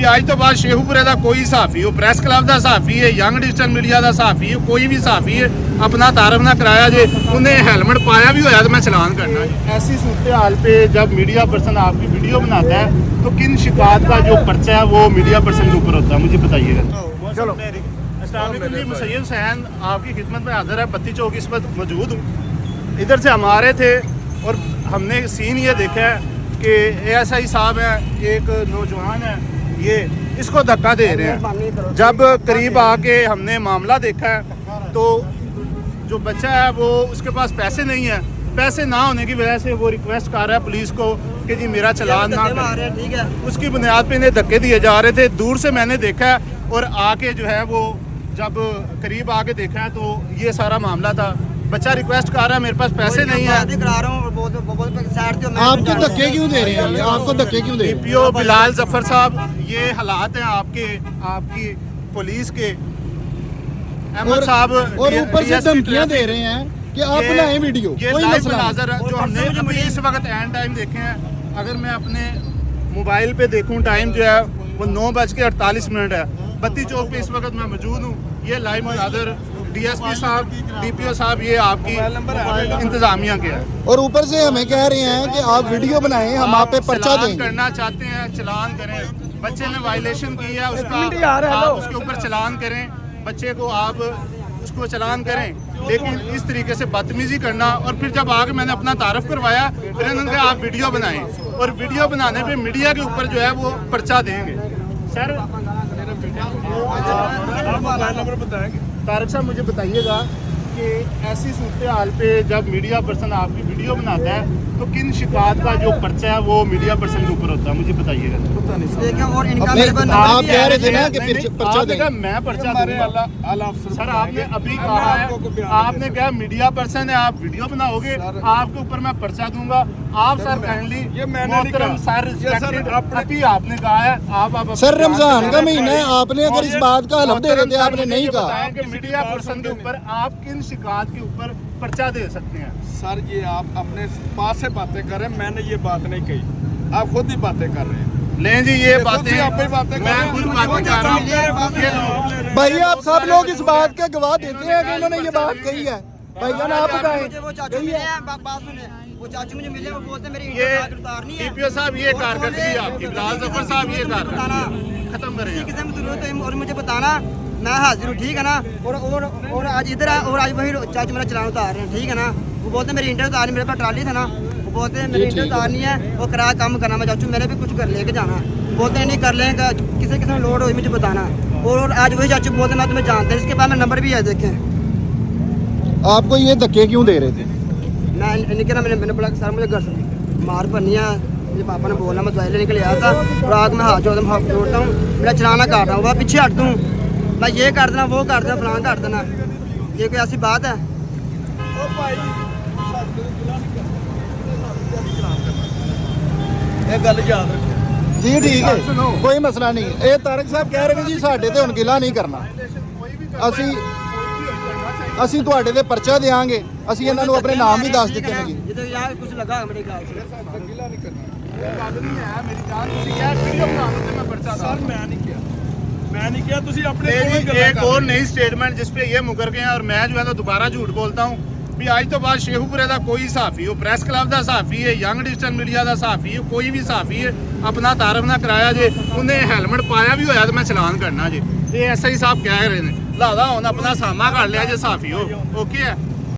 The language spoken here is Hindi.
ਅੱਜ ਤੋਂ ਬਾਅਦ ਸ਼ੇਖੂਪੁਰੇ ਦਾ ਕੋਈ ਸਹਾਫੀ ਹੋ, ਪ੍ਰੈਸ ਕਲੱਬ ਦਾ ਸਹਾਫੀ ਹੈ, ਯੰਗ ਡਿਜੀਟਲ मीडिया ਦਾ ਸਹਾਫੀ ਹੈ, कोई भी सहाफी है अपना तारफ ना कराया जे, उन्हें हेलमेट पाया भी होया तो मैं चलान करना जी। ऐसी सूरत हाल पे जब मीडिया पर्सन आपकी वीडियो बनाता है तो किन शिकायत का जो पर्चा है वो मीडिया पर्सन के ऊपर होता है, मुझे बताइएगा। चलो मुसैयद हुसैन आपकी खिदमत में हाजिर है, 32 चौक इस वक्त मौजूद हूँ। इधर से हम आ रहे थे और हमने सीन ये देखा है कि ASI साहब हैं, एक नौजवान है, ये इसको धक्का दे रहे हैं। जब करीब आके हमने मामला देखा है तो जो बच्चा है वो उसके पास पैसे नहीं है, पैसे ना होने की वजह से वो रिक्वेस्ट कर रहा है पुलिस को कि जी मेरा चलान ना करें, ठीक है। उसकी बुनियाद पे इन्हें धक्के दिए जा रहे थे। दूर से मैंने देखा है और आके जो है वो जब करीब आके देखा है तो ये सारा मामला था। बच्चा रिक्वेस्ट कर रहा है मेरे पास पैसे नहीं है। आपको धक्के क्यों दे रहे हैं, आपको धक्के क्यों दे रहे हैं? DPO बिलाल जफर साहब, ये हालात हैं आपकी पुलिस के। अहमद साहब और ऊपर से धमकियां दे रहे हैं कि आप बनाएं वीडियो, कोई मसला नहीं। जो हमने अभी इस वक्त एंड टाइम देखे हैं, अगर मैं अपने मोबाइल पे देखूं टाइम जो है वो 9:48 है। 32 चौक पे इस वक्त मैं मौजूद हूँ। ये लाइव मुनाज़र DSP साहब, DPO साहब, ये आपकी इंतजामिया के है। और ऊपर से हमें कह रहे हैं कि आप वीडियो बनाएं, हम आप पे पर्चा देंगे। करना चाहते हैं चलान करें। बच्चे ने वायलेशन की है उसका, आप उसके ऊपर चलान करें। बच्चे को आप उसको चलान करें, लेकिन इस तरीके से बदतमीजी करना। और फिर जब आगे मैंने अपना तारफ करवाया फिर इन्होंने कहा आप वीडियो बनाएं, और वीडियो बनाने पे मीडिया के ऊपर जो है वो पर्चा देंगे। सर तारक साहब मुझे बताइएगा कि ऐसी सूरत हाल पे जब मीडिया पर्सन आपकी वीडियो बनाता है तो किन शिकायत का जो पर्चा है वो मीडिया पर्सन के ऊपर होता है, मुझे बताइएगा। आप कह रहे थे ना कि पर्चा देंगे। मैं पर्चा दूंगा सर, आपने अभी कहा है, आपने कहा मीडिया पर्सन है आप वीडियो बनाओगे, आपके ऊपर मैं पर्चा दूंगा। आप सर काइंडली अभी आपने कहा है आप सर रमजान का महीना है, आपने अगर इस बात का हलफ दे रहे थे, आपने नहीं कहा कि मीडिया पर्सन के ऊपर आप किन शिकायत के ऊपर पर्चा दे सकते हैं। सर ये आप अपने पास से बातें कर रहे हैं, मैंने ये बात नहीं कही, आप खुद ही बातें कर रहे हैं। नहीं जी ये बातें मैं खुद बातें कर रहा हूँ। भाई आप सब लोग इस बात के गवाह देते हैं कि इन्होंने ये बात कही है। भैया ना आप बताएं। वो चाचू मिले हैं, बात सुने, वो चाचू मुझे मिले, वो बोलते मेरी उतारनी है। DPO साहब ये कारकर्दगी आपकी, बिलाल जफर साहब ये कारकर्दगी खत्म करें। किसी में जरूरत है और मुझे बताना, मैं हाजिर हूँ, ठीक है ना। और आज इधर और आज वही चाचू मेरा चलान उतार रहे हैं, ठीक है ना। वो बोलते मेरी इंटर उतारनी, मेरे पास ट्राली था ना, वो बोलते हैं मेरी इंटर उतारनी है, वो किराया कम करना। मैं चाचू मैंने भी कुछ कर लेके जाना, बोलते हैं नहीं कर लेंगे, किसी किसी में लोड हो मुझे बताना। और आज वही चाचू बोलते मैं तुम्हें जानते हैं, इसके बाद मेरा नंबर भी है, देखें। आपको ये धक्के क्यों दे रहे थे? मैं निकला, मैंने बोला सर मुझे घर से मार पड़नी है, मुझे पापा ने बोला, मैं दवाई लेने के लिए आया था और आग में हाथ जोड़ता हूँ, मेरा चलाना काट रहा हूँ, वह पीछे हट दूँ, मैं ये कर देना वो कर देना फलां कर देना, ये कोई ऐसी बात है? जी ठीक है, कोई मसला नहीं। ये तारक साहब कह रहे हैं जी साढ़े ते हुण गिला नहीं करना, ਅਸੀਂ ਤੁਹਾਡੇ ਤੇ ਪਰਚਾ ਦੇਾਂਗੇ। ਅਸੀਂ ਇਹਨਾਂ ਨੂੰ ਆਪਣੇ ਨਾਮ ਵੀ ਦੱਸ ਦਿੱਤੇ ਨੇ ਜੀ। ਜਦੋਂ ਯਾਰ ਕੁਝ ਲੱਗਾ ਮੇਰੇ ਗਾਲ ਸੇ ਗਿਲਾ ਨਹੀਂ ਕਰਨਾ। ਇਹ ਗੱਲ ਨਹੀਂ ਹੈ ਮੇਰੀ ਜਾਨ, ਤੁਸੀਂ ਕਿਹਾ ਵੀਡੀਓ ਬਣਾ ਲਓ ਤੇ ਮੈਂ ਪਰਚਾ ਦਾਂ। सर मैं नहीं किया, तुसी अपने एक और नई स्टेटमेंट जिस पे ये मुकर गए हैं और मैं जो है तो दोबारा झूठ बोलता हूँ भी आज तो बाद शेखूपुरे का कोई सहाफी हो, प्रेस क्लब का सहाफी है, यंग डिजिटल मीडिया का सहाफी है, कोई भी सहाफी है अपना तारफ ना कराया जे, उन्हें हेलमेट पाया भी होया तो मैं चलान करना जे। ये SI साहब कह रहे हैं, लादा हुन अपना सामा कर लिया जे सहाफी हो, ओके है।